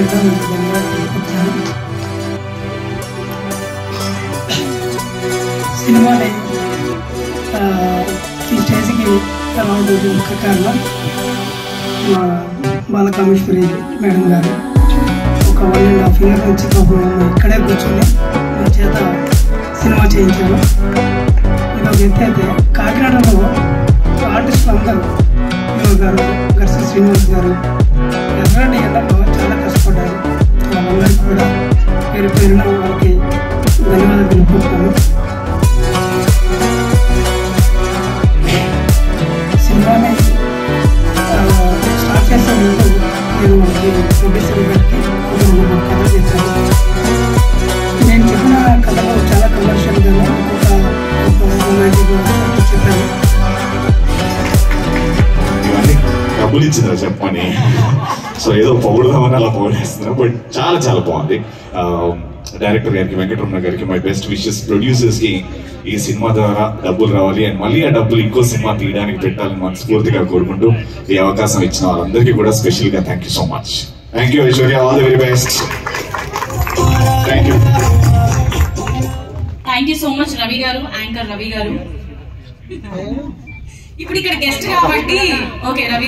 ప్రత్యేకంగా మీకు ధన్యవాదాలు తెలుపుతాను. సినిమాని ఈ స్టేజ్కి రావడానికి ముఖ్య కారణం మా బాలకామేశ్వరి మేడం గారు. ఒక 1.5 year నుంచి ఇక్కడే కూర్చొని మా చేత సినిమా చేయించాము. ఇది ఒక ఎత్తు అయితే కాకినాడలో ఆర్టిస్టులు అందరూ యువ గారు, గర్స శ్రీనివాస్ గారు ఎర్రటి ఎండలో చాలా కష్టపడ్డారు. వాళ్ళందరికీ కూడా పేరు పేరున వాళ్ళకి ధన్యవాదాలు తెలుపుకుంటున్నాను. సినిమాని స్టార్ట్ చేసే ముందు నేను ప్రొడ్యూసర్ గారికి ఒక కథ చెప్పాను. నేను చెప్పిన కథలో చాలా కమర్షియల్గా ఒక రొమాంటిక్గా చెప్పాను. ఇవన్నీ డబ్బులు ఇచ్చిందా చెప్పని, సో ఏదో పొగుడుదామని అలా పొగిడేస్తున్నా. బట్ చాలా చాలా బాగుంది. డైరెక్టర్ గారికి, వెంకటరమణ గారికి మై బెస్ట్ విషెస్. ప్రొడ్యూసర్స్కి ఈ సినిమా ద్వారా డబ్బులు రావాలి అండ్ మళ్ళీ ఆ డబ్బులు ఇంకో సినిమా తీయడానికి పెట్టాలని మనస్ఫూర్తిగా కోరుకుంటూ ఈ అవకాశం ఇచ్చిన వాళ్ళందరికీ కూడా స్పెషల్గా thank you so much. Thank you Aishwarya, all the very best. Thank you. Thank you so much Ravi గారు, యాంకర్ రవి గారు. ఇప్పుడు ఇక్కడ గెస్ట్ కాబట్టి ఓకే రవి